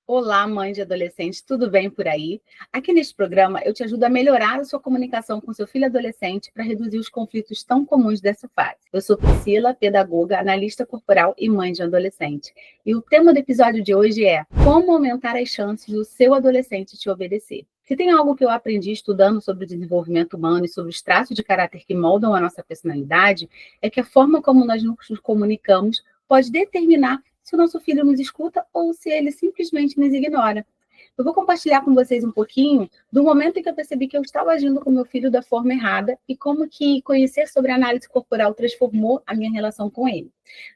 Olá, mãe de adolescente, tudo bem por aí? Aqui neste programa eu te ajudo a melhorar a sua comunicação com seu filho adolescente para reduzir os conflitos tão comuns dessa fase. Eu sou Priscila, pedagoga, analista corporal e mãe de adolescente. E o tema do episódio de hoje é como aumentar as chances do seu adolescente te obedecer. Se tem algo que eu aprendi estudando sobre o desenvolvimento humano e sobre os traços de caráter que moldam a nossa personalidade, é que a forma como nós nos comunicamos pode determinar se o nosso filho nos escuta ou se ele simplesmente nos ignora. Eu vou compartilhar com vocês um pouquinho do momento em que eu percebi que eu estava agindo com meu filho da forma errada e como que conhecer sobre a análise corporal transformou a minha relação com ele.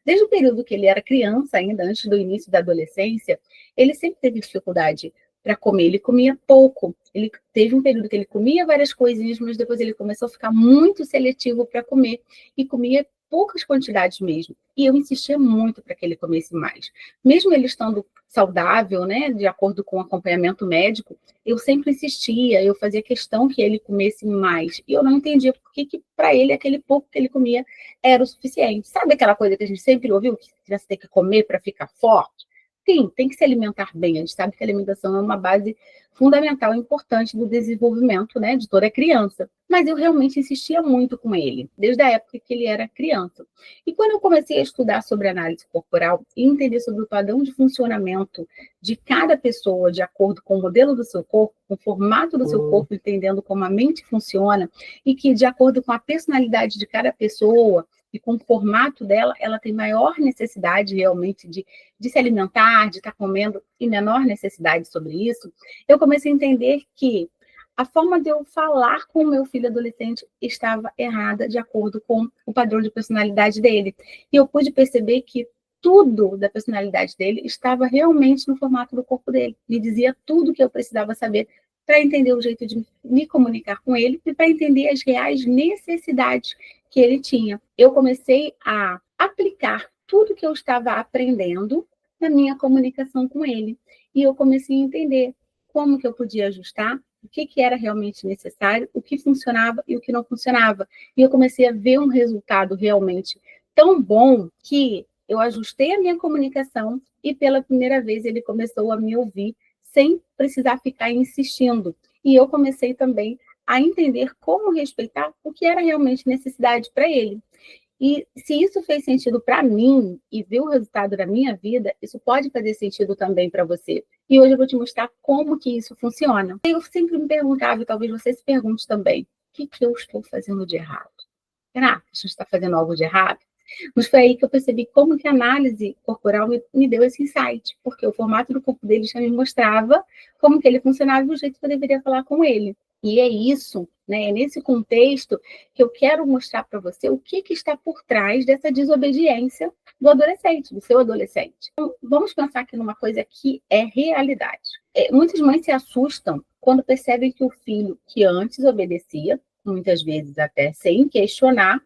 Desde o período que ele era criança, ainda antes do início da adolescência, ele sempre teve dificuldade para comer. Ele comia pouco. Ele teve um período que ele comia várias coisinhas, mas depois ele começou a ficar muito seletivo para comer e comia poucas quantidades mesmo. E eu insistia muito para que ele comesse mais. Mesmo ele estando saudável, né, de acordo com o acompanhamento médico, eu sempre insistia, eu fazia questão que ele comesse mais. E eu não entendia por que para ele aquele pouco que ele comia era o suficiente. Sabe aquela coisa que a gente sempre ouviu, que criança tem que comer para ficar forte? Sim, tem que se alimentar bem. A gente sabe que a alimentação é uma base fundamental e importante do desenvolvimento, né, de toda criança. Mas eu realmente insistia muito com ele, desde a época que ele era criança. E quando eu comecei a estudar sobre análise corporal e entender sobre o padrão de funcionamento de cada pessoa, de acordo com o modelo do seu corpo, com o formato do seu corpo, entendendo como a mente funciona, e que, de acordo com a personalidade de cada pessoa, e com o formato dela, ela tem maior necessidade realmente de se alimentar, de estar comendo, e menor necessidade sobre isso, eu comecei a entender que a forma de eu falar com o meu filho adolescente estava errada de acordo com o padrão de personalidade dele. E eu pude perceber que tudo da personalidade dele estava realmente no formato do corpo dele. Me dizia tudo que eu precisava saber para entender o jeito de me comunicar com ele e para entender as reais necessidades que ele tinha. Eu comecei a aplicar tudo que eu estava aprendendo na minha comunicação com ele. E eu comecei a entender como que eu podia ajustar, o que era realmente necessário, o que funcionava e o que não funcionava. E eu comecei a ver um resultado realmente tão bom que eu ajustei a minha comunicação e pela primeira vez ele começou a me ouvir sem precisar ficar insistindo. E eu comecei também a entender como respeitar o que era realmente necessidade para ele. E se isso fez sentido para mim e ver o resultado da minha vida, isso pode fazer sentido também para você. E hoje eu vou te mostrar como que isso funciona. Eu sempre me perguntava, e talvez você se pergunte também, o que eu estou fazendo de errado? Será que a gente está fazendo algo de errado? Mas foi aí que eu percebi como que a análise corporal me deu esse insight, porque o formato do corpo dele já me mostrava como que ele funcionava e o jeito que eu deveria falar com ele. E é isso, né? É nesse contexto que eu quero mostrar para você o que está por trás dessa desobediência do adolescente, do seu adolescente. Então, vamos pensar aqui numa coisa que é realidade. Muitas mães se assustam quando percebem que o filho que antes obedecia, muitas vezes até sem questionar,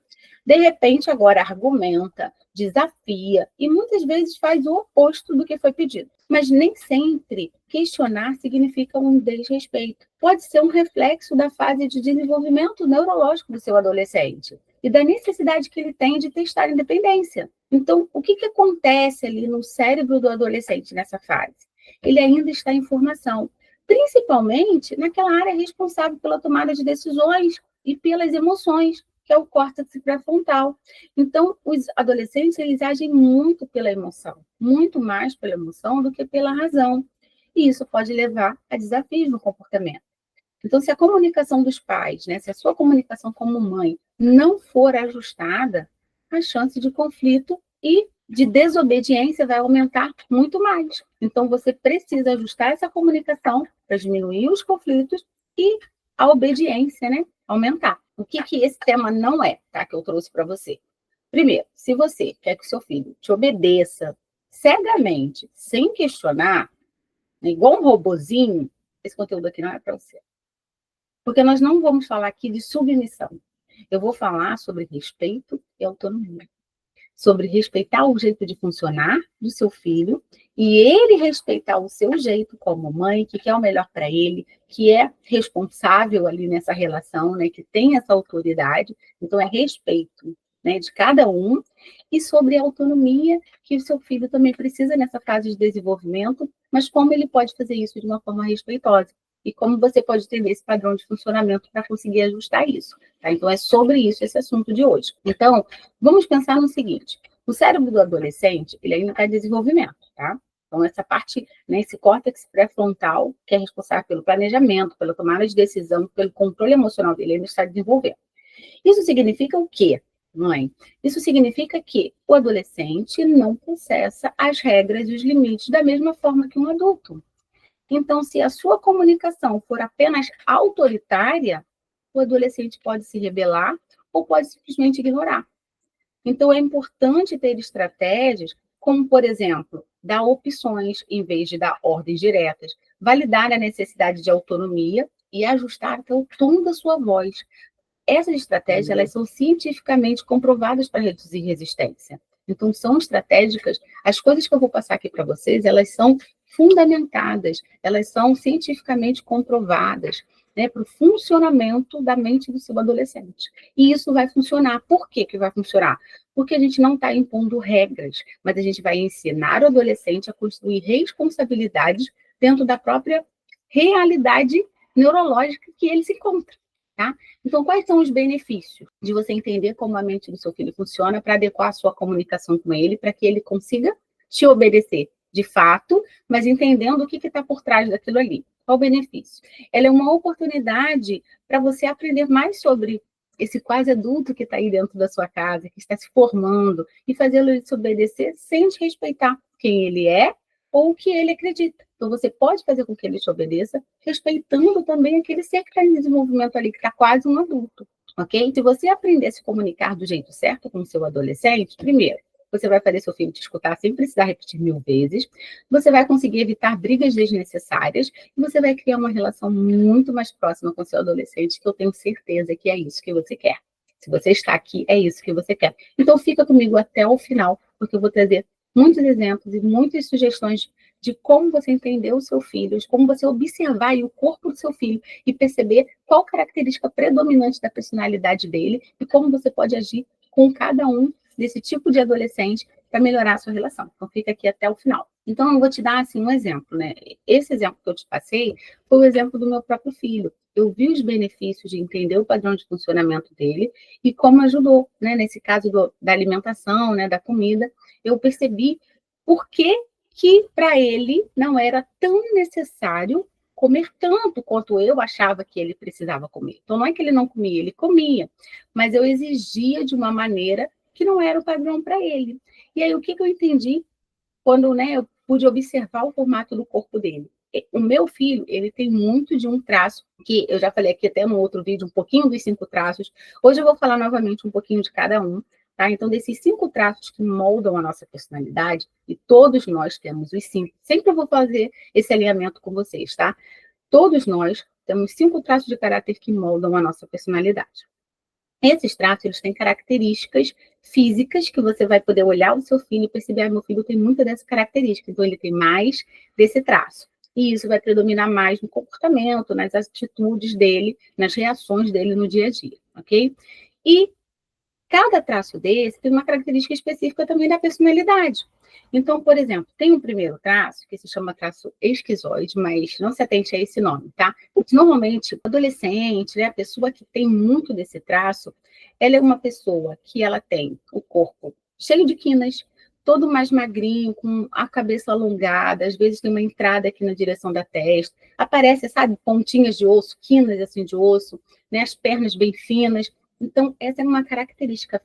de repente agora argumenta, desafia e muitas vezes faz o oposto do que foi pedido. Mas nem sempre questionar significa um desrespeito. Pode ser um reflexo da fase de desenvolvimento neurológico do seu adolescente e da necessidade que ele tem de testar a independência. Então, o que acontece ali no cérebro do adolescente nessa fase? Ele ainda está em formação, principalmente naquela área responsável pela tomada de decisões e pelas emoções, que é o córtex pré-frontal. Então, os adolescentes, eles agem muito pela emoção, muito mais pela emoção do que pela razão. E isso pode levar a desafios no comportamento. Então, se a comunicação dos pais, né, se a sua comunicação como mãe não for ajustada, a chance de conflito e de desobediência vai aumentar muito mais. Então, você precisa ajustar essa comunicação para diminuir os conflitos e a obediência, né, aumentar. O que esse tema não é, tá, que eu trouxe para você? Primeiro, se você quer que o seu filho te obedeça cegamente, sem questionar, né, igual um robozinho, esse conteúdo aqui não é para você. Porque nós não vamos falar aqui de submissão. Eu vou falar sobre respeito e autonomia. Sobre respeitar o jeito de funcionar do seu filho e ele respeitar o seu jeito como mãe, que quer o melhor para ele, que é responsável ali nessa relação, né, que tem essa autoridade. Então, é respeito. né, de cada um, e sobre a autonomia que o seu filho também precisa nessa fase de desenvolvimento, mas como ele pode fazer isso de uma forma respeitosa, e como você pode ter esse padrão de funcionamento para conseguir ajustar isso. Tá? Então, é sobre isso esse assunto de hoje. Então, vamos pensar no seguinte, o cérebro do adolescente, ele ainda está em desenvolvimento, tá? Então, essa parte, né, esse córtex pré-frontal, que é responsável pelo planejamento, pela tomada de decisão, pelo controle emocional dele, ainda está desenvolvendo. Isso significa o quê, mãe? Isso significa que o adolescente não processa as regras e os limites da mesma forma que um adulto. Então, se a sua comunicação for apenas autoritária, o adolescente pode se rebelar ou pode simplesmente ignorar. Então, é importante ter estratégias como, por exemplo, dar opções em vez de dar ordens diretas, validar a necessidade de autonomia e ajustar até o tom da sua voz. Essas estratégias, elas são cientificamente comprovadas para reduzir resistência. Então, são estratégicas, as coisas que eu vou passar aqui para vocês, elas são fundamentadas, elas são cientificamente comprovadas, né, para o funcionamento da mente do seu adolescente. E isso vai funcionar. Por que que vai funcionar? Porque a gente não está impondo regras, mas a gente vai ensinar o adolescente a construir responsabilidades dentro da própria realidade neurológica que ele se encontra. Tá? Então, quais são os benefícios de você entender como a mente do seu filho funciona para adequar a sua comunicação com ele, para que ele consiga te obedecer de fato, mas entendendo o que está por trás daquilo ali? Qual o benefício? Ela é uma oportunidade para você aprender mais sobre esse quase adulto que está aí dentro da sua casa, que está se formando, e fazê-lo se obedecer sem respeitar quem ele é ou o que ele acredita. Então, você pode fazer com que ele te obedeça, respeitando também aquele ser que está em desenvolvimento ali, que está quase um adulto, ok? Se você aprender a se comunicar do jeito certo com o seu adolescente, primeiro, você vai fazer seu filho te escutar sem precisar repetir 1000 vezes, você vai conseguir evitar brigas desnecessárias e você vai criar uma relação muito mais próxima com seu adolescente, que eu tenho certeza que é isso que você quer. Se você está aqui, é isso que você quer. Então, fica comigo até o final, porque eu vou trazer muitos exemplos e muitas sugestões de como você entender o seu filho, de como você observar aí o corpo do seu filho e perceber qual característica predominante da personalidade dele e como você pode agir com cada um desse tipo de adolescente para melhorar a sua relação. Então, fica aqui até o final. Então, eu vou te dar, assim, um exemplo, né? Esse exemplo que eu te passei foi o exemplo do meu próprio filho. Eu vi os benefícios de entender o padrão de funcionamento dele e como ajudou, né? Nesse caso da alimentação, né? Da comida, eu percebi por que para ele não era tão necessário comer tanto quanto eu achava que ele precisava comer. Então, não é que ele não comia, ele comia, mas eu exigia de uma maneira que não era o padrão para ele. E aí, o que eu entendi quando, né, eu pude observar o formato do corpo dele? O meu filho, ele tem muito de um traço, que eu já falei aqui até no outro vídeo, um pouquinho dos 5 traços. Hoje eu vou falar novamente um pouquinho de cada um, tá? Então, desses 5 traços que moldam a nossa personalidade, e todos nós temos os 5, sempre eu vou fazer esse alinhamento com vocês, tá? Todos nós temos 5 traços de caráter que moldam a nossa personalidade. Esses traços, eles têm características físicas que você vai poder olhar o seu filho e perceber, meu filho tem muita dessa característica, então ele tem mais desse traço. E isso vai predominar mais no comportamento, nas atitudes dele, nas reações dele no dia a dia, ok? E cada traço desse tem uma característica específica também da personalidade. Então, por exemplo, tem um primeiro traço que se chama traço esquizoide, mas não se atente a esse nome, tá? Porque, normalmente, o adolescente, né, a pessoa que tem muito desse traço, ela é uma pessoa que ela tem o corpo cheio de quinas, todo mais magrinho, com a cabeça alongada, às vezes tem uma entrada aqui na direção da testa, aparece, sabe, pontinhas de osso, quinas assim de osso, né, as pernas bem finas. Então, essa é uma característica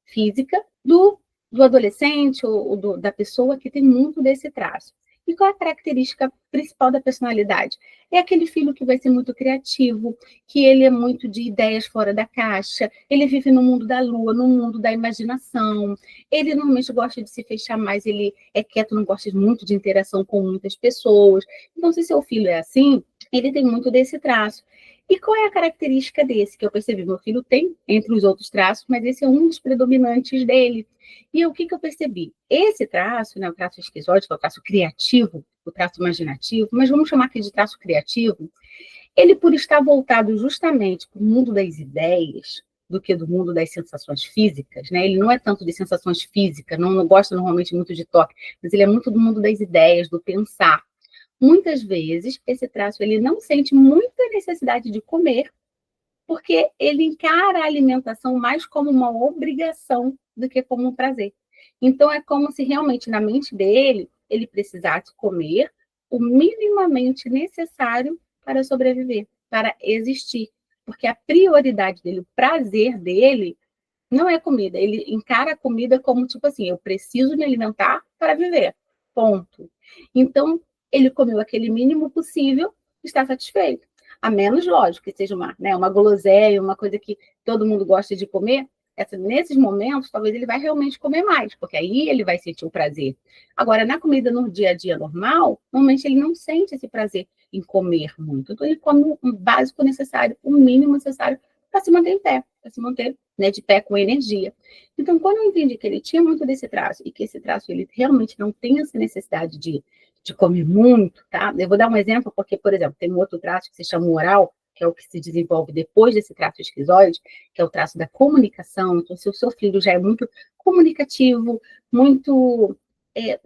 física do adolescente ou da pessoa que tem muito desse traço. E qual é a característica principal da personalidade? É aquele filho que vai ser muito criativo, que ele é muito de ideias fora da caixa, ele vive no mundo da lua, no mundo da imaginação, ele normalmente gosta de se fechar mais, ele é quieto, não gosta muito de interação com muitas pessoas. Então, se seu filho é assim, ele tem muito desse traço. E qual é a característica desse que eu percebi? Meu filho tem entre os outros traços, mas esse é um dos predominantes dele. E o que eu percebi? Esse traço, né, o traço esquizóide, é o traço criativo, o traço imaginativo, mas vamos chamar aqui de traço criativo, ele, por estar voltado justamente para o mundo das ideias, do que do mundo das sensações físicas, né? Ele não é tanto de sensações físicas, não gosta normalmente muito de toque, mas ele é muito do mundo das ideias, do pensar. Muitas vezes, esse traço, ele não sente muita necessidade de comer, porque ele encara a alimentação mais como uma obrigação do que como um prazer. Então, é como se realmente na mente dele, ele precisasse comer o minimamente necessário para sobreviver, para existir. Porque a prioridade dele, o prazer dele, não é comida. Ele encara a comida como tipo assim, eu preciso me alimentar para viver. Ponto. Então, ele comeu aquele mínimo possível e está satisfeito. A menos, lógico, que seja uma guloseia, uma coisa que todo mundo gosta de comer. Nesses momentos, talvez ele vai realmente comer mais, porque aí ele vai sentir o prazer. Agora, na comida no dia a dia normal, normalmente ele não sente esse prazer em comer muito. Então, ele come o básico necessário, o mínimo necessário para se manter em pé, para se manter, né, de pé com energia. Então, quando eu entendi que ele tinha muito desse traço e que esse traço ele realmente não tem essa necessidade de comer muito, tá? Eu vou dar um exemplo, porque, por exemplo, tem um outro traço que se chama oral, que é o que se desenvolve depois desse traço esquizoide, que é o traço da comunicação. Então, se o seu filho já é muito comunicativo, muito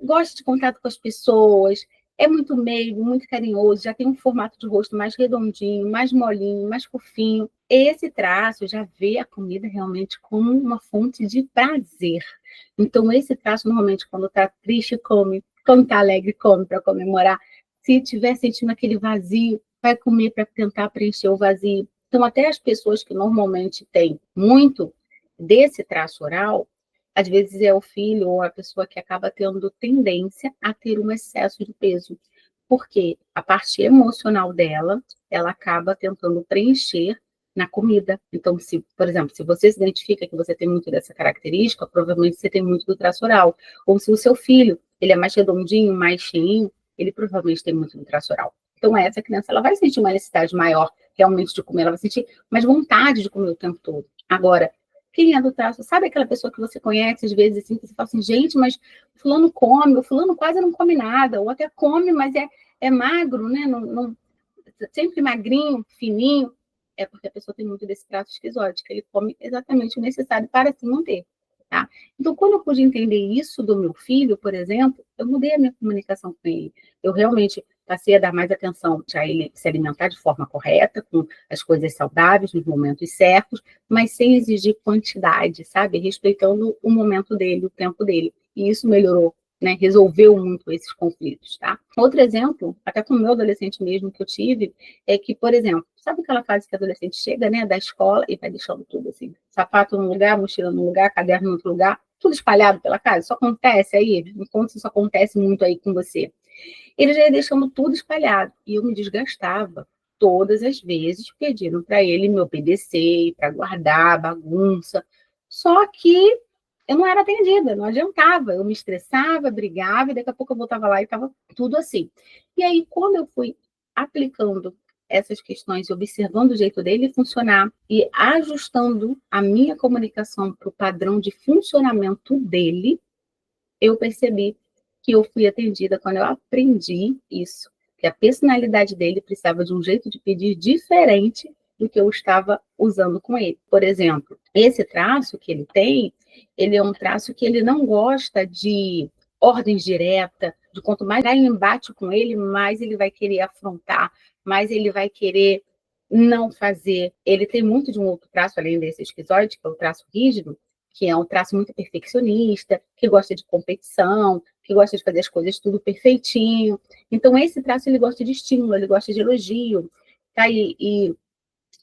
gosta de contato com as pessoas, é muito meigo, muito carinhoso, já tem um formato de rosto mais redondinho, mais molinho, mais fofinho. Esse traço já vê a comida realmente como uma fonte de prazer. Então, esse traço, normalmente, quando está triste, come. Quando está alegre, come para comemorar. Se estiver sentindo aquele vazio, vai comer para tentar preencher o vazio. Então, até as pessoas que normalmente têm muito desse traço oral, às vezes é o filho ou a pessoa que acaba tendo tendência a ter um excesso de peso, porque a parte emocional dela, ela acaba tentando preencher na comida. Então, se, por exemplo, se você se identifica que você tem muito dessa característica, provavelmente você tem muito do traço oral. Ou se o seu filho, ele é mais redondinho, mais cheinho, ele provavelmente tem muito do traço oral. Então, essa criança, ela vai sentir uma necessidade maior realmente de comer, ela vai sentir mais vontade de comer o tempo todo. Agora, quem é do traço? Sabe aquela pessoa que você conhece, às vezes, assim, que você fala assim, gente, mas fulano come, o fulano quase não come nada, ou até come, mas é magro, né? Sempre magrinho, fininho. É porque a pessoa tem muito desse traço esquizoide, que ele come exatamente o necessário para se manter. Tá? Então, quando eu pude entender isso do meu filho, por exemplo, eu mudei a minha comunicação com ele. Eu realmente passei a dar mais atenção a ele se alimentar de forma correta, com as coisas saudáveis, nos momentos certos, mas sem exigir quantidade, sabe? Respeitando o momento dele, o tempo dele. E isso melhorou, né? Resolveu muito esses conflitos, tá? Outro exemplo, até com o meu adolescente mesmo que eu tive, é que, por exemplo, sabe aquela fase que o adolescente chega, né, da escola e vai deixando tudo assim, sapato num lugar, mochila num lugar, caderno em outro lugar, tudo espalhado pela casa? Isso acontece aí? Me conta se isso acontece muito aí com você. Ele já ia deixando tudo espalhado e eu me desgastava todas as vezes pedindo para ele me obedecer, para guardar a bagunça. Só que eu não era atendida, não adiantava. Eu me estressava, brigava, e daqui a pouco eu voltava lá e estava tudo assim. E aí, quando eu fui aplicando essas questões e observando o jeito dele funcionar e ajustando a minha comunicação para o padrão de funcionamento dele, eu percebi que eu fui atendida quando eu aprendi isso, que a personalidade dele precisava de um jeito de pedir diferente do que eu estava usando com ele. Por exemplo, esse traço que ele tem, ele é um traço que ele não gosta de ordens direta, de quanto mais vai em embate com ele, mais ele vai querer afrontar, mais ele vai querer não fazer. Ele tem muito de um outro traço, além desse esquizoide, que é o traço rígido, que é um traço muito perfeccionista, que gosta de competição, que gosta de fazer as coisas tudo perfeitinho. Então, esse traço, ele gosta de estímulo, ele gosta de elogio, tá? E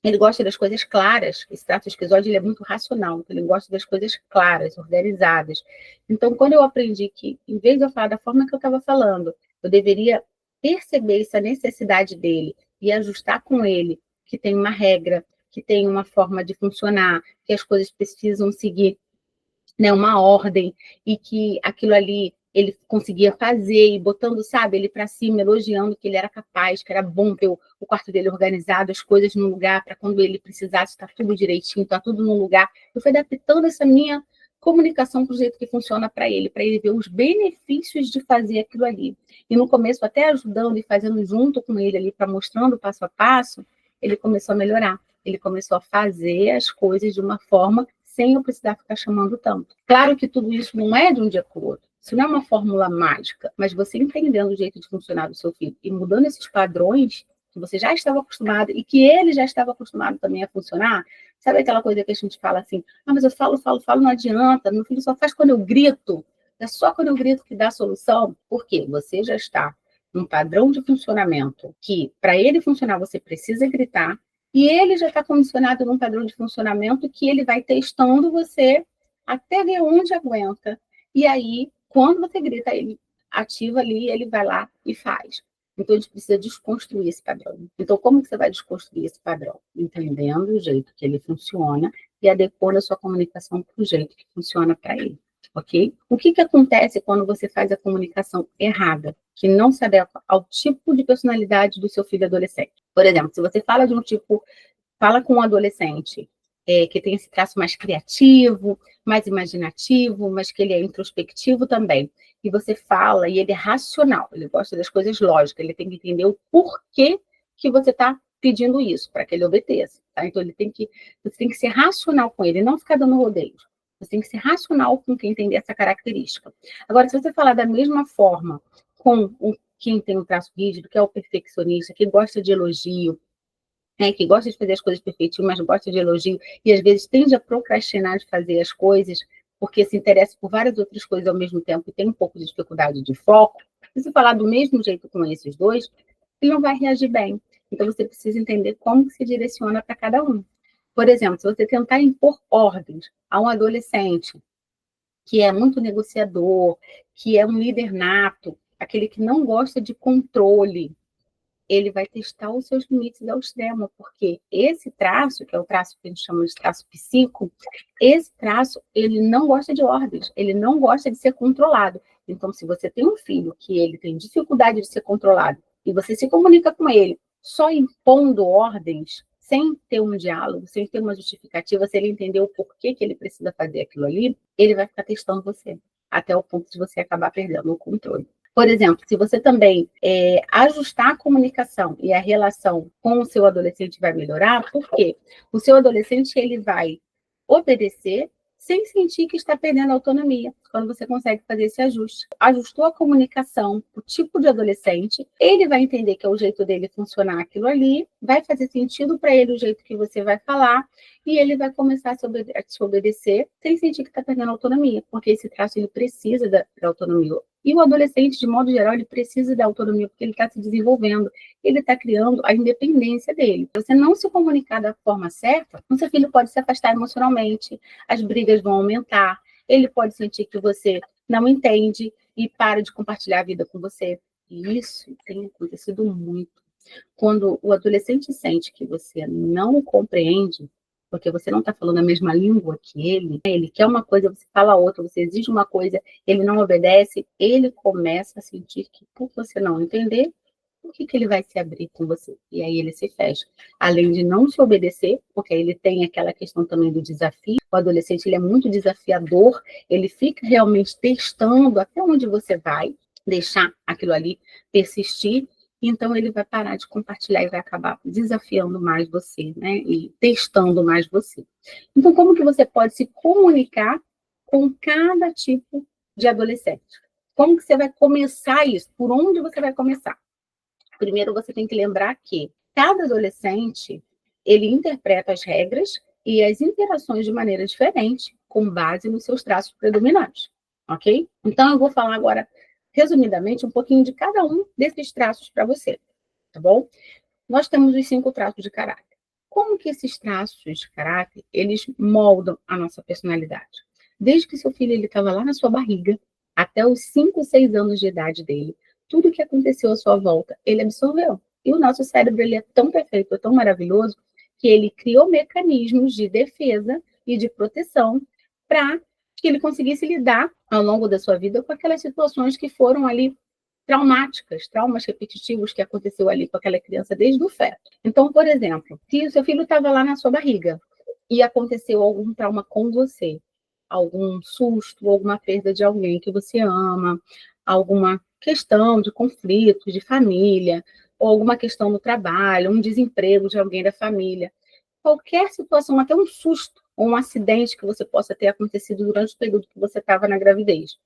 ele gosta das coisas claras. Esse traço esquizoide, ele é muito racional, então ele gosta das coisas claras, organizadas. Então, quando eu aprendi que, em vez de eu falar da forma que eu estava falando, eu deveria perceber essa necessidade dele e ajustar com ele, que tem uma regra, que tem uma forma de funcionar, que as coisas precisam seguir, né, uma ordem, e que aquilo ali ele conseguia fazer, e botando, sabe, ele para cima, elogiando que ele era capaz, que era bom ter o quarto dele organizado, as coisas no lugar, para quando ele precisasse, estar tudo direitinho, estar tudo no lugar. Eu fui adaptando essa minha comunicação para o jeito que funciona para ele ver os benefícios de fazer aquilo ali. E no começo, até ajudando e fazendo junto com ele ali, para mostrando passo a passo, ele começou a melhorar. Ele começou a fazer as coisas de uma forma sem eu precisar ficar chamando tanto. Claro que tudo isso não é de um dia para o outro. Isso não é uma fórmula mágica, mas você entendendo o jeito de funcionar do seu filho e mudando esses padrões que você já estava acostumado e que ele já estava acostumado também a funcionar, sabe aquela coisa que a gente fala assim, ah, mas eu falo, não adianta, meu filho só faz quando eu grito, é só quando eu grito que dá a solução, porque você já está num padrão de funcionamento que, para ele funcionar, você precisa gritar, e ele já está condicionado num padrão de funcionamento que ele vai testando você até ver onde aguenta. E aí, quando você grita, ele ativa ali, ele vai lá e faz. Então, a gente precisa desconstruir esse padrão. Então, como que você vai desconstruir esse padrão? Entendendo o jeito que ele funciona e adequando a sua comunicação para o jeito que funciona para ele. Ok? O que acontece quando você faz a comunicação errada, que não se adequa ao tipo de personalidade do seu filho adolescente? Por exemplo, se você fala de um tipo, fala com um adolescente que tem esse traço mais criativo, mais imaginativo, mas que ele é introspectivo também, e você fala, e ele é racional, ele gosta das coisas lógicas, ele tem que entender o porquê que você está pedindo isso, para que ele obedeça. Tá? Então, você tem que ser racional com ele, não ficar dando rodeios. Você tem que ser racional com quem entender essa característica. Agora, se você falar da mesma forma com quem tem um traço rígido, que é o perfeccionista, que gosta de elogio, que gosta de fazer as coisas perfeitinho, mas gosta de elogio, e às vezes tende a procrastinar de fazer as coisas, porque se interessa por várias outras coisas ao mesmo tempo e tem um pouco de dificuldade de foco, se você falar do mesmo jeito com esses dois, ele não vai reagir bem. Então, você precisa entender como que se direciona para cada um. Por exemplo, se você tentar impor ordens a um adolescente que é muito negociador, que é um líder nato, aquele que não gosta de controle, ele vai testar os seus limites ao extremo, porque esse traço, que é o traço que a gente chama de traço psíquico, esse traço, ele não gosta de ordens, ele não gosta de ser controlado. Então, se você tem um filho que ele tem dificuldade de ser controlado, e você se comunica com ele só impondo ordens, sem ter um diálogo, sem ter uma justificativa, se ele entender o porquê que ele precisa fazer aquilo ali, ele vai ficar testando você, até o ponto de você acabar perdendo o controle. Por exemplo, se você também ajustar a comunicação e a relação com o seu adolescente vai melhorar, porque o seu adolescente ele vai obedecer sem sentir que está perdendo a autonomia, quando você consegue fazer esse ajuste. Ajustou a comunicação, o tipo de adolescente, ele vai entender que é o jeito dele funcionar aquilo ali, vai fazer sentido para ele o jeito que você vai falar, e ele vai começar a te obedecer sem sentir que está perdendo a autonomia, porque esse traço ele precisa da autonomia. E o adolescente, de modo geral, ele precisa da autonomia, porque ele está se desenvolvendo, ele está criando a independência dele. Se você não se comunicar da forma certa, o seu filho pode se afastar emocionalmente, as brigas vão aumentar, ele pode sentir que você não entende e para de compartilhar a vida com você. E isso tem acontecido muito. Quando o adolescente sente que você não o compreende, porque você não está falando a mesma língua que ele quer uma coisa, você fala outra, você exige uma coisa, ele não obedece, ele começa a sentir que, por você não entender, por que ele vai se abrir com você? E aí ele se fecha. Além de não se obedecer, porque aí ele tem aquela questão também do desafio, o adolescente ele é muito desafiador, ele fica realmente testando até onde você vai, deixar aquilo ali persistir, então ele vai parar de compartilhar e vai acabar desafiando mais você, né? E testando mais você. Então, como que você pode se comunicar com cada tipo de adolescente? Como que você vai começar isso? Por onde você vai começar? Primeiro, você tem que lembrar que cada adolescente, ele interpreta as regras e as interações de maneira diferente, com base nos seus traços predominantes, ok? Então, eu vou falar agora resumidamente, um pouquinho de cada um desses traços para você, tá bom? Nós temos os 5 traços de caráter. Como que esses traços de caráter, eles moldam a nossa personalidade? Desde que seu filho estava lá na sua barriga, até os 5, 6 anos de idade dele, tudo que aconteceu à sua volta, ele absorveu. E o nosso cérebro ele é tão perfeito, é tão maravilhoso, que ele criou mecanismos de defesa e de proteção para que ele conseguisse lidar ao longo da sua vida com aquelas situações que foram ali traumáticas, traumas repetitivos que aconteceu ali com aquela criança desde o feto. Então, por exemplo, se o seu filho estava lá na sua barriga e aconteceu algum trauma com você, algum susto, alguma perda de alguém que você ama, alguma questão de conflito de família, ou alguma questão no trabalho, um desemprego de alguém da família, qualquer situação, até um susto ou um acidente que você possa ter acontecido durante o período que você estava na gravidez.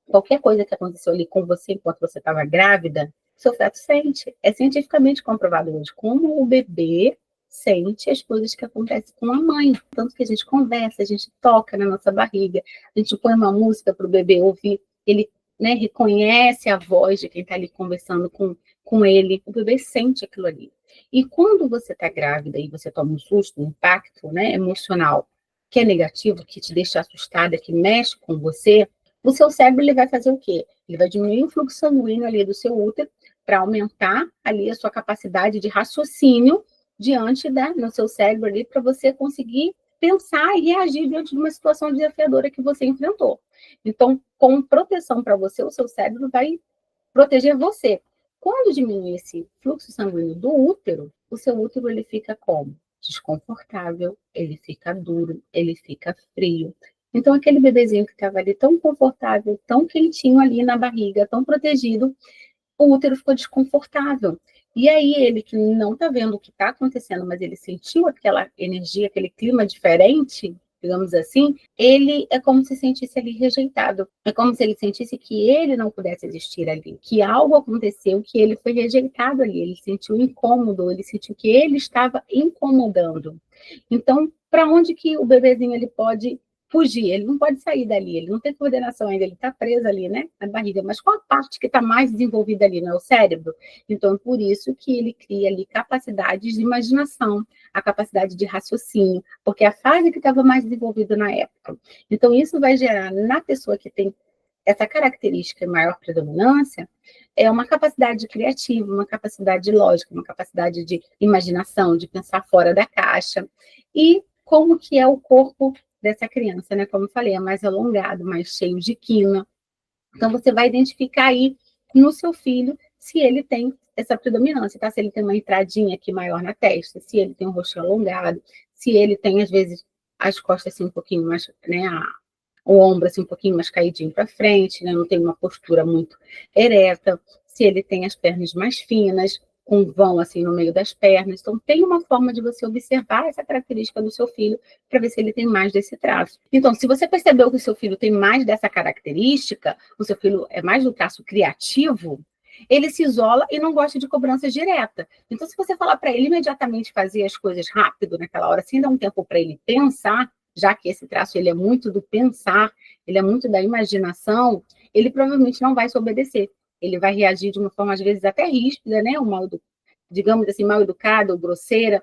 Qualquer coisa que aconteceu ali com você enquanto você estava grávida, seu feto sente. É cientificamente comprovado hoje como o bebê sente as coisas que acontecem com a mãe. Tanto que a gente conversa, a gente toca na nossa barriga, a gente põe uma música para o bebê ouvir, ele, né, reconhece a voz de quem está ali conversando com ele, o bebê sente aquilo ali. E quando você está grávida e você toma um susto, um impacto, né, emocional, que é negativo, que te deixa assustada, que mexe com você, o seu cérebro ele vai fazer o quê? Ele vai diminuir o fluxo sanguíneo ali do seu útero para aumentar ali a sua capacidade de raciocínio diante no seu cérebro ali para você conseguir pensar e reagir diante de uma situação desafiadora que você enfrentou. Então, com proteção para você, o seu cérebro vai proteger você. Quando diminui esse fluxo sanguíneo do útero, o seu útero ele fica como? Desconfortável, ele fica duro, ele fica frio. Então, aquele bebezinho que estava ali tão confortável, tão quentinho ali na barriga, tão protegido, o útero ficou desconfortável. E aí, ele que não está vendo o que está acontecendo, mas ele sentiu aquela energia, aquele clima diferente, digamos assim, ele é como se sentisse ali rejeitado. É como se ele sentisse que ele não pudesse existir ali, que algo aconteceu, que ele foi rejeitado ali, ele sentiu incômodo, ele sentiu que ele estava incomodando. Então, para onde que o bebezinho ele pode fugir? Ele não pode sair dali, ele não tem coordenação ainda, ele está preso ali, né, na barriga. Mas qual a parte que está mais desenvolvida ali? Não é o cérebro? Então, por isso que ele cria ali capacidades de imaginação, a capacidade de raciocínio, porque é a fase que estava mais desenvolvida na época. Então, isso vai gerar na pessoa que tem essa característica de maior predominância, é uma capacidade criativa, uma capacidade lógica, uma capacidade de imaginação, de pensar fora da caixa. E como que é o corpo dessa criança, né? Como eu falei, é mais alongado, mais cheio de quina. Então, você vai identificar aí no seu filho se ele tem essa predominância, tá? Se ele tem uma entradinha aqui maior na testa, se ele tem um rosto alongado, se ele tem, às vezes, as costas assim um pouquinho mais, né? O ombro assim um pouquinho mais caidinho para frente, né? Não tem uma postura muito ereta, se ele tem as pernas mais finas, com um vão assim no meio das pernas. Então, tem uma forma de você observar essa característica do seu filho para ver se ele tem mais desse traço. Então, se você percebeu que o seu filho tem mais dessa característica, o seu filho é mais do traço criativo, ele se isola e não gosta de cobrança direta. Então, se você falar para ele imediatamente fazer as coisas rápido naquela hora, sem dar um tempo para ele pensar, já que esse traço ele é muito do pensar, ele é muito da imaginação, ele provavelmente não vai se obedecer. Ele vai reagir de uma forma, às vezes, até ríspida, né? Digamos assim, mal educada ou grosseira.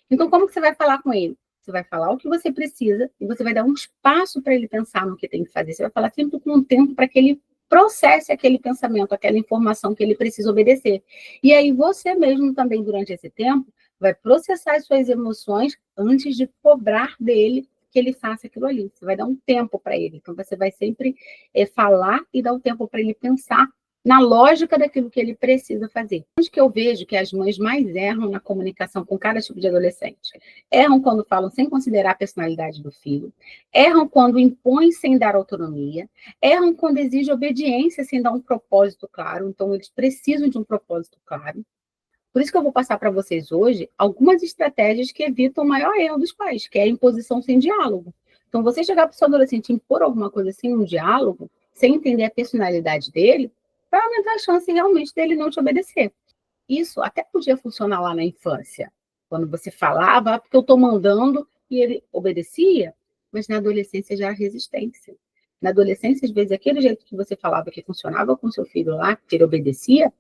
Então, como que você vai falar com ele? Você vai falar o que você precisa e você vai dar um espaço para ele pensar no que tem que fazer. Você vai falar sempre com um tempo para que ele processe aquele pensamento, aquela informação que ele precisa obedecer. E aí você mesmo também, durante esse tempo, vai processar as suas emoções antes de cobrar dele que ele faça aquilo ali. Você vai dar um tempo para ele. Então, você vai sempre falar e dar um tempo para ele pensar na lógica daquilo que ele precisa fazer. Onde que eu vejo que as mães mais erram na comunicação com cada tipo de adolescente? Erram quando falam sem considerar a personalidade do filho, erram quando impõem sem dar autonomia, erram quando exigem obediência sem dar um propósito claro. Então, eles precisam de um propósito claro. Por isso que eu vou passar para vocês hoje algumas estratégias que evitam o maior erro dos pais, que é a imposição sem diálogo. Então, você chegar para o seu adolescente e impor alguma coisa sem um diálogo, sem entender a personalidade dele, vai aumentar a chance realmente dele não te obedecer. Isso até podia funcionar lá na infância, quando você falava, porque eu estou mandando, e ele obedecia, mas na adolescência já há resistência. Na adolescência, às vezes, aquele jeito que você falava que funcionava com seu filho lá, que ele obedecia,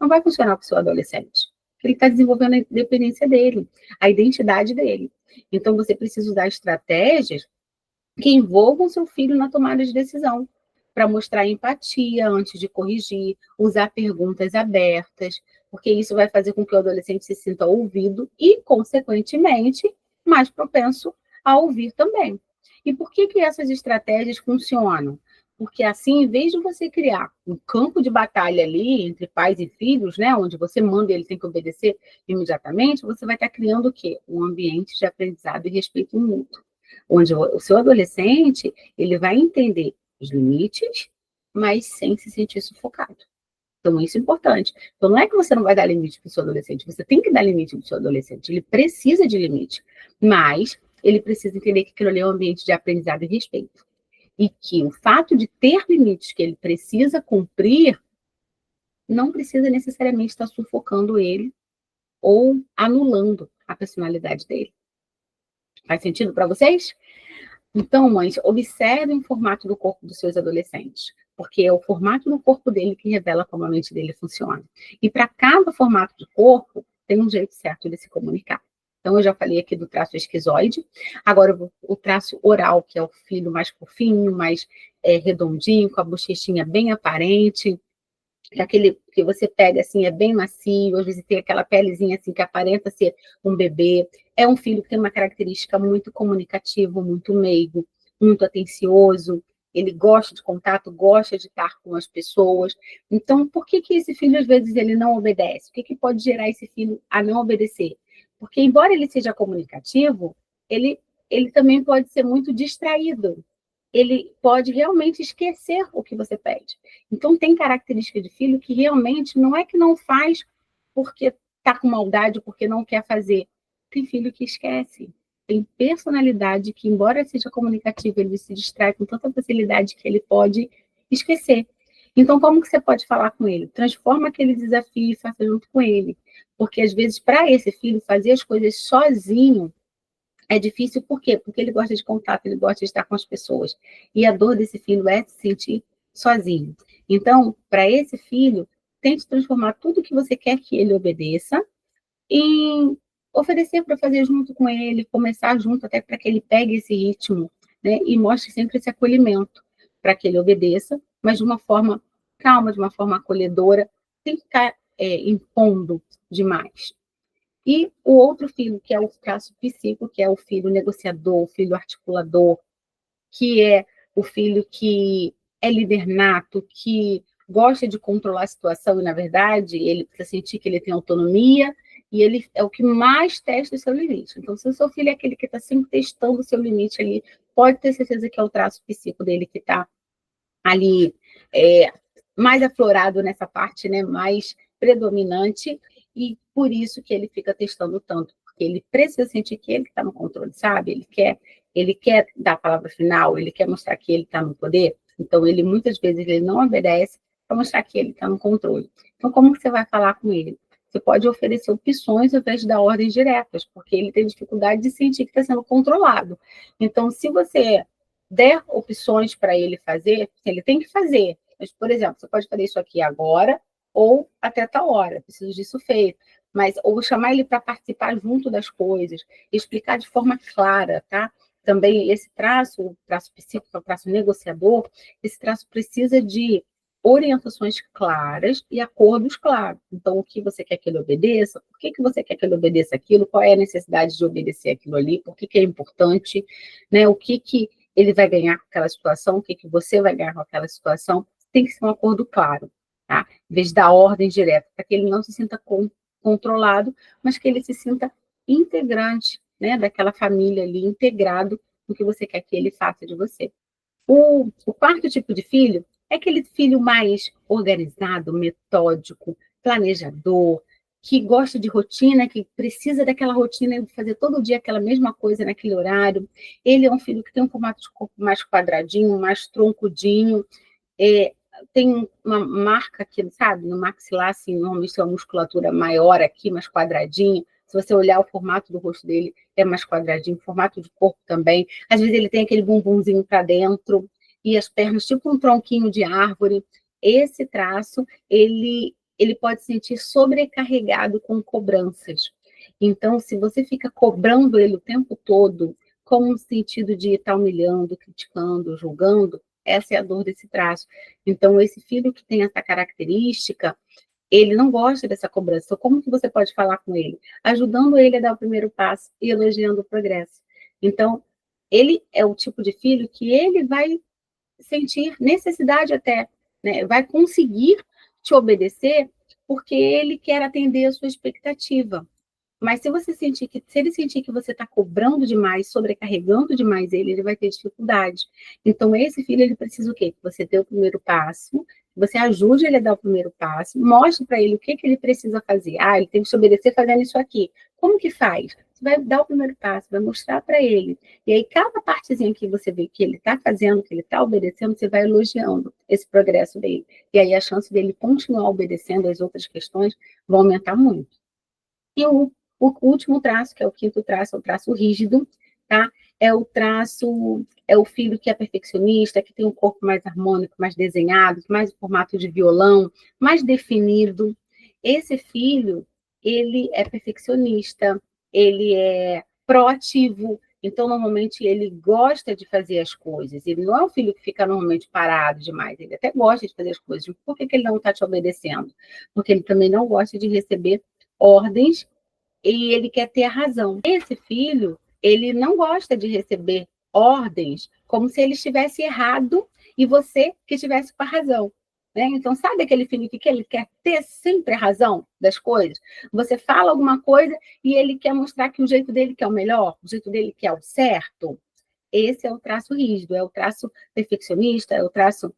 não vai funcionar com o seu adolescente. Ele está desenvolvendo a independência dele, a identidade dele. Então, você precisa usar estratégias que envolvam seu filho na tomada de decisão, para mostrar empatia antes de corrigir, usar perguntas abertas, porque isso vai fazer com que o adolescente se sinta ouvido e, consequentemente, mais propenso a ouvir também. E por que essas estratégias funcionam? Porque assim, em vez de você criar um campo de batalha ali entre pais e filhos, né, onde você manda e ele tem que obedecer imediatamente, você vai estar criando o quê? Um ambiente de aprendizado e respeito mútuo, onde o seu adolescente ele vai entender os limites, mas sem se sentir sufocado. Então, isso é importante. Então, não é que você não vai dar limite para o seu adolescente, você tem que dar limite para o seu adolescente. Ele precisa de limite, mas ele precisa entender que aquilo ali é um ambiente de aprendizado e respeito. E que o fato de ter limites que ele precisa cumprir não precisa necessariamente estar sufocando ele ou anulando a personalidade dele. Faz sentido para vocês? Então, mães, observem o formato do corpo dos seus adolescentes, porque é o formato do corpo dele que revela como a mente dele funciona. E para cada formato de corpo, tem um jeito certo de se comunicar. Então, eu já falei aqui do traço esquizoide, agora o traço oral, que é o filho mais fofinho, mais redondinho, com a bochechinha bem aparente, que aquele que você pega assim é bem macio, às vezes tem aquela pelezinha assim que aparenta ser um bebê. É um filho que tem uma característica muito comunicativo, muito meigo, muito atencioso. Ele gosta de contato, gosta de estar com as pessoas. Então, por que esse filho às vezes ele não obedece? O que pode gerar esse filho a não obedecer? Porque embora ele seja comunicativo, ele também pode ser muito distraído. Ele pode realmente esquecer o que você pede. Então, tem característica de filho que realmente não é que não faz porque está com maldade, porque não quer fazer. Tem filho que esquece. Tem personalidade que, embora seja comunicativo, ele se distrai com tanta facilidade que ele pode esquecer. Então, como que você pode falar com ele? Transforma aquele desafio e faça junto com ele. Porque, às vezes, para esse filho fazer as coisas sozinho, é difícil por quê? Porque ele gosta de contato, ele gosta de estar com as pessoas. E a dor desse filho é se sentir sozinho. Então, para esse filho, tente transformar tudo que você quer que ele obedeça em oferecer para fazer junto com ele, começar junto, até para que ele pegue esse ritmo, né? E mostre sempre esse acolhimento para que ele obedeça, mas de uma forma calma, de uma forma acolhedora, sem ficar impondo demais. E o outro filho, que é o traço psíquico, que é o filho negociador, o filho articulador, que é o filho que é líder nato, que gosta de controlar a situação e, na verdade, ele precisa sentir que ele tem autonomia e ele é o que mais testa o seu limite. Então, se o seu filho é aquele que está sempre testando o seu limite ali, pode ter certeza que é o traço psíquico dele que está ali mais aflorado nessa parte, né, mais predominante, e por isso que ele fica testando tanto, porque ele precisa sentir que ele está no controle, sabe? Ele quer dar a palavra final, ele quer mostrar que ele está no poder, então ele muitas vezes ele não obedece para mostrar que ele está no controle. Então, como você vai falar com ele? Você pode oferecer opções ao invés de dar ordens diretas, porque ele tem dificuldade de sentir que está sendo controlado. Então, se você der opções para ele fazer, ele tem que fazer. Mas, por exemplo, você pode fazer isso aqui agora ou até tal hora, preciso disso feito. Mas, ou chamar ele para participar junto das coisas, explicar de forma clara, tá? Também esse traço, o traço psíquico, o traço negociador, esse traço precisa de orientações claras e acordos claros. Então, o que você quer que ele obedeça, por que você quer que ele obedeça aquilo, qual é a necessidade de obedecer aquilo ali, por que é importante, né? O que ele vai ganhar com aquela situação, o que você vai ganhar com aquela situação, tem que ser um acordo claro, tá? Em vez de dar ordem direta, para que ele não se sinta controlado, mas que ele se sinta integrante, né, daquela família ali, integrado no que você quer que ele faça de você. O quarto tipo de filho é aquele filho mais organizado, metódico, planejador, que gosta de rotina, que precisa daquela rotina de fazer todo dia aquela mesma coisa naquele horário. Ele é um filho que tem um formato de corpo mais quadradinho, mais troncudinho, tem uma marca aqui, sabe, no maxilar, assim, normalmente tem uma musculatura maior aqui, mais quadradinha. Se você olhar o formato do rosto dele, é mais quadradinho, formato de corpo também. Às vezes ele tem aquele bumbumzinho para dentro e as pernas tipo um tronquinho de árvore. Esse traço, ele pode se sentir sobrecarregado com cobranças. Então, se você fica cobrando ele o tempo todo, com o sentido de estar humilhando, criticando, julgando, essa é a dor desse traço. Então, esse filho que tem essa característica, ele não gosta dessa cobrança. Então, como que você pode falar com ele? Ajudando ele a dar o primeiro passo e elogiando o progresso. Então, ele é o tipo de filho que ele vai sentir necessidade até, né? Vai conseguir te obedecer porque ele quer atender a sua expectativa. Mas se ele sentir que você está cobrando demais, sobrecarregando demais ele vai ter dificuldade. Então, esse filho, ele precisa o quê? Que você dê o primeiro passo, você ajude ele a dar o primeiro passo, mostre para ele o que ele precisa fazer. Ah, ele tem que se obedecer fazendo isso aqui. Como que faz? Você vai dar o primeiro passo, vai mostrar para ele. E aí, cada partezinha que você vê que ele está fazendo, que ele está obedecendo, você vai elogiando esse progresso dele. E aí, a chance dele continuar obedecendo as outras questões vai aumentar muito. E o último traço, que é o quinto traço, é o traço rígido, tá? É o traço, é o filho que é perfeccionista, que tem um corpo mais harmônico, mais desenhado, mais em formato de violão, mais definido. Esse filho, ele é perfeccionista, ele é proativo, então, normalmente, ele gosta de fazer as coisas. Ele não é um filho que fica normalmente parado demais, ele até gosta de fazer as coisas. Por que ele não está te obedecendo? Porque ele também não gosta de receber ordens e ele quer ter a razão. Esse filho, ele não gosta de receber ordens como se ele estivesse errado e você que estivesse com a razão. Né? Então, sabe aquele filho que ele quer ter sempre a razão das coisas? Você fala alguma coisa e ele quer mostrar que o jeito dele que é o melhor, o jeito dele que é o certo. Esse é o traço rígido, é o traço perfeccionista, é o traço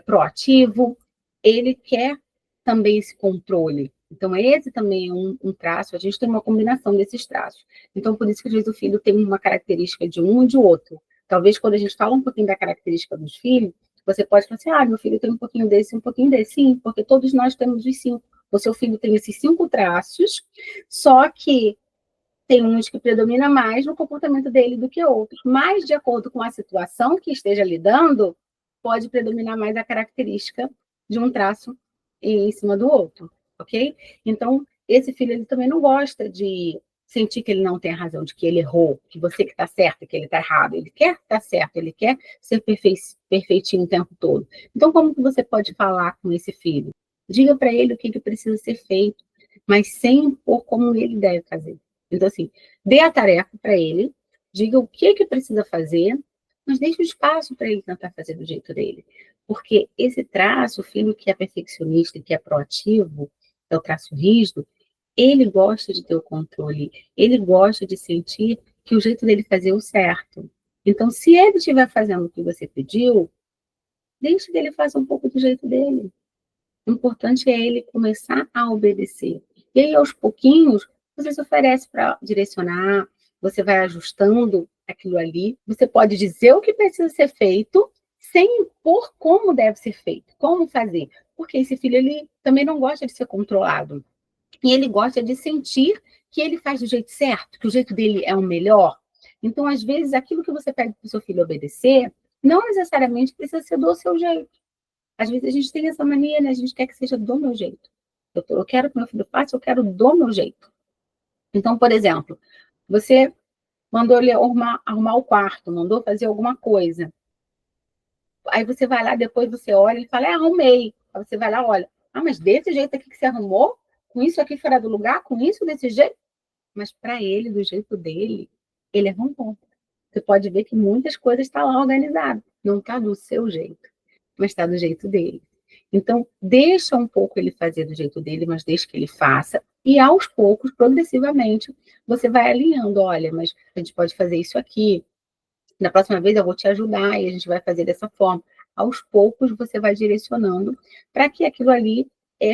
proativo. Ele quer também esse controle. Então, esse também é um traço, a gente tem uma combinação desses traços. Então, por isso que às vezes o filho tem uma característica de um e de outro. Talvez quando a gente fala um pouquinho da característica dos filhos, você pode falar assim, meu filho tem um pouquinho desse, um pouquinho desse. Sim, porque todos nós temos os 5. O seu filho tem esses 5 traços, só que tem uns que predominam mais no comportamento dele do que outros. Mas, de acordo com a situação que esteja lidando, pode predominar mais a característica de um traço em cima do outro, ok? Então, esse filho ele também não gosta de sentir que ele não tem a razão, de que ele errou, que você que está certo, que ele está errado. Ele quer estar certo, ele quer ser perfeitinho o tempo todo. Então, como que você pode falar com esse filho? Diga para ele o que precisa ser feito, mas sem impor como ele deve fazer. Então, assim, dê a tarefa para ele, diga o que precisa fazer, mas deixe o espaço para ele tentar fazer do jeito dele. Porque esse traço, o filho que é perfeccionista, que é proativo, é o traço rígido, ele gosta de ter o controle, ele gosta de sentir que o jeito dele fazer é o certo. Então, se ele estiver fazendo o que você pediu, deixe que ele faça um pouco do jeito dele. O importante é ele começar a obedecer. E aí, aos pouquinhos, você se oferece para direcionar, você vai ajustando aquilo ali. Você pode dizer o que precisa ser feito, sem impor como deve ser feito, como fazer. Porque esse filho, ele também não gosta de ser controlado. E ele gosta de sentir que ele faz do jeito certo, que o jeito dele é o melhor. Então, às vezes, aquilo que você pede para o seu filho obedecer, não necessariamente precisa ser do seu jeito. Às vezes a gente tem essa mania, né? A gente quer que seja do meu jeito. Eu quero que meu filho faça, eu quero do meu jeito. Então, por exemplo, você mandou ele arrumar o quarto, mandou fazer alguma coisa. Aí você vai lá, depois você olha e fala, arrumei. Aí você vai lá, olha, mas desse jeito aqui que você arrumou? Com isso aqui fora do lugar? Com isso desse jeito? Mas para ele, do jeito dele, ele arrumou. Você pode ver que muitas coisas estão lá organizadas. Não está do seu jeito, mas está do jeito dele. Então, deixa um pouco ele fazer do jeito dele, mas deixa que ele faça. E aos poucos, progressivamente, você vai alinhando. Olha, mas a gente pode fazer isso aqui. Na próxima vez eu vou te ajudar e a gente vai fazer dessa forma. Aos poucos, você vai direcionando para que aquilo ali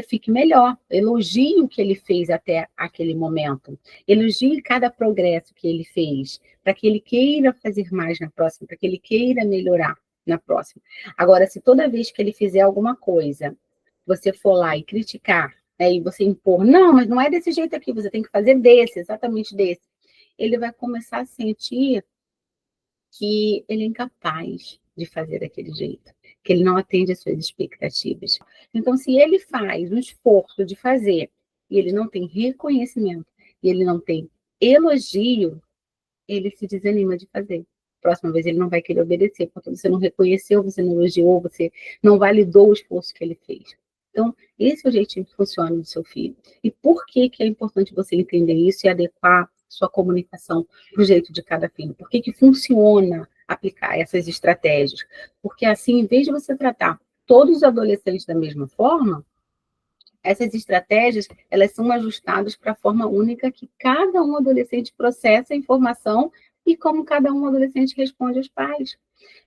fique melhor. Elogie o que ele fez até aquele momento. Elogie cada progresso que ele fez, para que ele queira fazer mais na próxima, para que ele queira melhorar na próxima. Agora, se toda vez que ele fizer alguma coisa, você for lá e criticar, né, e você impor, não, mas não é desse jeito aqui, você tem que fazer desse, exatamente desse, ele vai começar a sentir que ele é incapaz de fazer daquele jeito, que ele não atende às suas expectativas. Então, se ele faz um esforço de fazer e ele não tem reconhecimento, e ele não tem elogio, ele se desanima de fazer. Próxima vez ele não vai querer obedecer, porque você não reconheceu, você não elogiou, você não validou o esforço que ele fez. Então, esse é o jeitinho que funciona do seu filho. E por que é importante você entender isso e adequar sua comunicação para o jeito de cada filho? Por que funciona aplicar essas estratégias? Porque assim, em vez de você tratar todos os adolescentes da mesma forma, essas estratégias, elas são ajustadas para a forma única que cada um adolescente processa a informação e como cada um adolescente responde aos pais.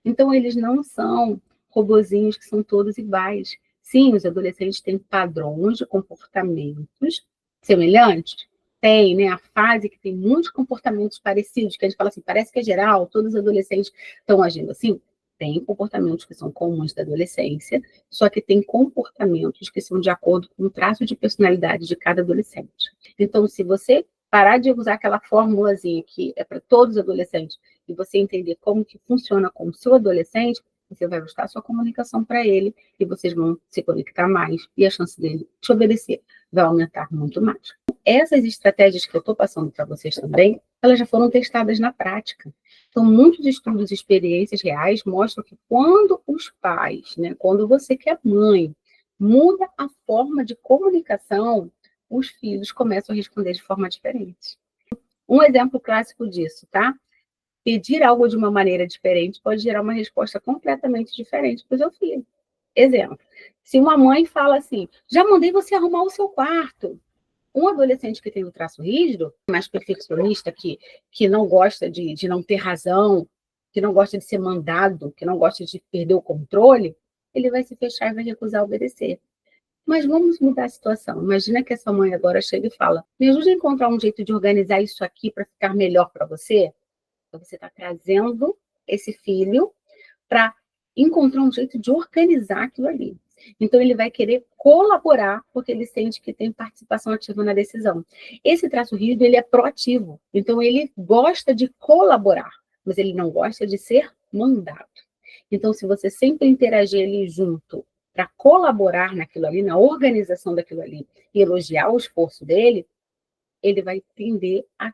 Então, eles não são robozinhos que são todos iguais. Sim, os adolescentes têm padrões de comportamentos semelhantes. Tem, né? A fase que tem muitos comportamentos parecidos, que a gente fala assim, parece que é geral, todos os adolescentes estão agindo assim. Tem comportamentos que são comuns da adolescência, só que tem comportamentos que são de acordo com o traço de personalidade de cada adolescente. Então, se você parar de usar aquela formulazinha que é para todos os adolescentes e você entender como que funciona com o seu adolescente, você vai ajustar a sua comunicação para ele e vocês vão se conectar mais e a chance dele te obedecer vai aumentar muito mais. Essas estratégias que eu estou passando para vocês também, elas já foram testadas na prática. Então, muitos estudos e experiências reais mostram que quando os pais, né, quando você que é mãe, muda a forma de comunicação, os filhos começam a responder de forma diferente. Um exemplo clássico disso, tá? Pedir algo de uma maneira diferente pode gerar uma resposta completamente diferente para o seu filho. Exemplo, se uma mãe fala assim, já mandei você arrumar o seu quarto. Um adolescente que tem o traço rígido, mais perfeccionista, que não gosta de não ter razão, que não gosta de ser mandado, que não gosta de perder o controle, ele vai se fechar e vai recusar obedecer. Mas vamos mudar a situação. Imagina que essa mãe agora chega e fala, me ajuda a encontrar um jeito de organizar isso aqui para ficar melhor para você? Então, você está trazendo esse filho para encontrar um jeito de organizar aquilo ali. Então, ele vai querer colaborar, porque ele sente que tem participação ativa na decisão. Esse traço rígido, ele é proativo. Então, ele gosta de colaborar, mas ele não gosta de ser mandado. Então, se você sempre interagir ali junto para colaborar naquilo ali, na organização daquilo ali, e elogiar o esforço dele, ele vai tender a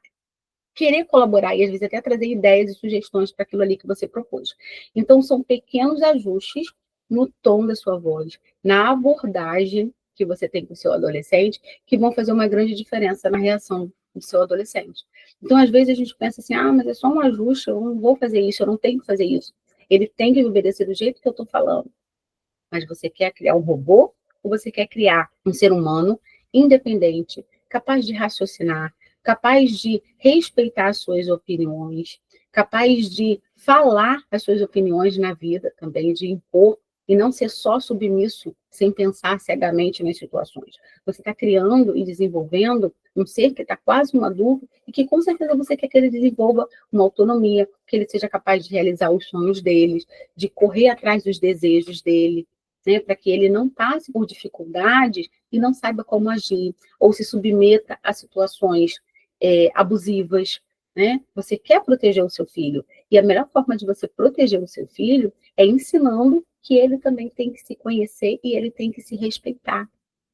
querer colaborar e às vezes até trazer ideias e sugestões para aquilo ali que você propôs. Então, são pequenos ajustes no tom da sua voz, na abordagem que você tem com o seu adolescente, que vão fazer uma grande diferença na reação do seu adolescente. Então, às vezes a gente pensa assim, mas é só um ajuste, eu não vou fazer isso, eu não tenho que fazer isso. Ele tem que me obedecer do jeito que eu estou falando. Mas você quer criar um robô ou você quer criar um ser humano independente, capaz de raciocinar, capaz de respeitar as suas opiniões, capaz de falar as suas opiniões na vida também, de impor e não ser só submisso sem pensar cegamente nas situações. Você está criando e desenvolvendo um ser que está quase um adulto e que com certeza você quer que ele desenvolva uma autonomia, que ele seja capaz de realizar os sonhos dele, de correr atrás dos desejos dele, né, para que ele não passe por dificuldades e não saiba como agir, ou se submeta a situações abusivas. Né? Você quer proteger o seu filho, e a melhor forma de você proteger o seu filho é ensinando que ele também tem que se conhecer e ele tem que se respeitar,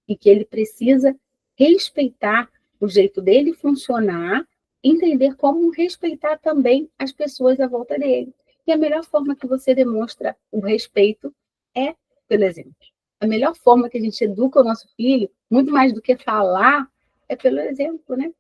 e que ele precisa respeitar o jeito dele funcionar, entender como respeitar também as pessoas à volta dele. E a melhor forma que você demonstra o respeito é pelo exemplo. A melhor forma que a gente educa o nosso filho, muito mais do que falar, é pelo exemplo, né?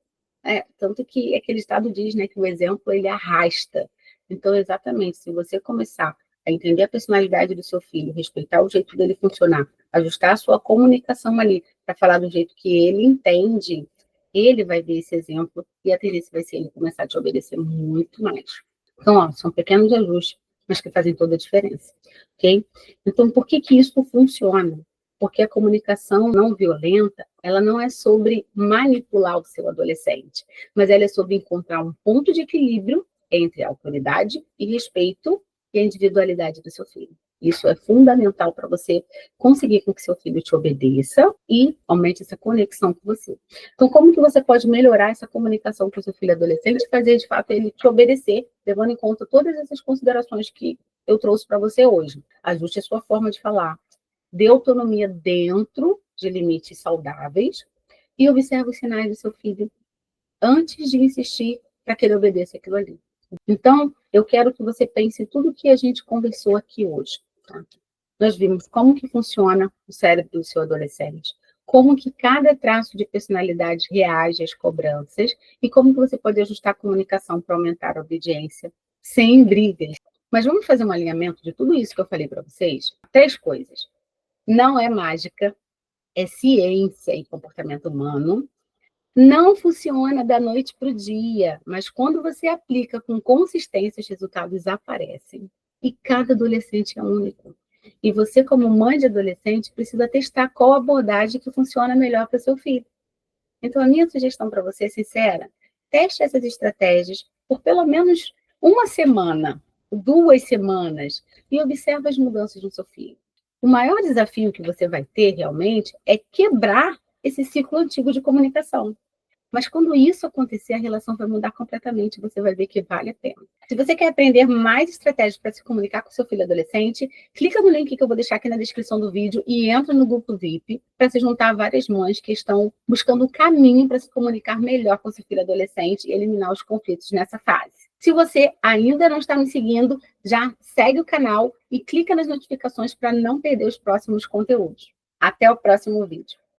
Tanto que aquele estado diz, né, que o exemplo, ele arrasta. Então, exatamente, se você começar a entender a personalidade do seu filho, respeitar o jeito dele funcionar, ajustar a sua comunicação ali, para falar do jeito que ele entende, ele vai ver esse exemplo e a tendência vai ser ele começar a te obedecer muito mais. Então, são pequenos ajustes, mas que fazem toda a diferença, ok? Então, por que que isso funciona? Porque a comunicação não violenta, ela não é sobre manipular o seu adolescente, mas ela é sobre encontrar um ponto de equilíbrio entre a autoridade e respeito e a individualidade do seu filho. Isso é fundamental para você conseguir com que seu filho te obedeça e aumente essa conexão com você. Então, como que você pode melhorar essa comunicação com o seu filho adolescente e fazer, de fato, ele te obedecer, levando em conta todas essas considerações que eu trouxe para você hoje? Ajuste a sua forma de falar, dê autonomia dentro de limites saudáveis e observe os sinais do seu filho antes de insistir para que ele obedeça aquilo ali. Então, eu quero que você pense em tudo que a gente conversou aqui hoje. Tá? Nós vimos como que funciona o cérebro do seu adolescente, como que cada traço de personalidade reage às cobranças e como que você pode ajustar a comunicação para aumentar a obediência sem brigas. Mas vamos fazer um alinhamento de tudo isso que eu falei para vocês? 3 coisas. Não é mágica, é ciência e comportamento humano. Não funciona da noite para o dia, mas quando você aplica com consistência, os resultados aparecem. E cada adolescente é único. E você, como mãe de adolescente, precisa testar qual abordagem que funciona melhor para o seu filho. Então, a minha sugestão para você é sincera: teste essas estratégias por pelo menos uma semana, 2 semanas, e observe as mudanças no seu filho. O maior desafio que você vai ter realmente é quebrar esse ciclo antigo de comunicação. Mas quando isso acontecer, a relação vai mudar completamente, você vai ver que vale a pena. Se você quer aprender mais estratégias para se comunicar com seu filho adolescente, clica no link que eu vou deixar aqui na descrição do vídeo e entra no grupo VIP para se juntar a várias mães que estão buscando um caminho para se comunicar melhor com seu filho adolescente e eliminar os conflitos nessa fase. Se você ainda não está me seguindo, já segue o canal e clica nas notificações para não perder os próximos conteúdos. Até o próximo vídeo.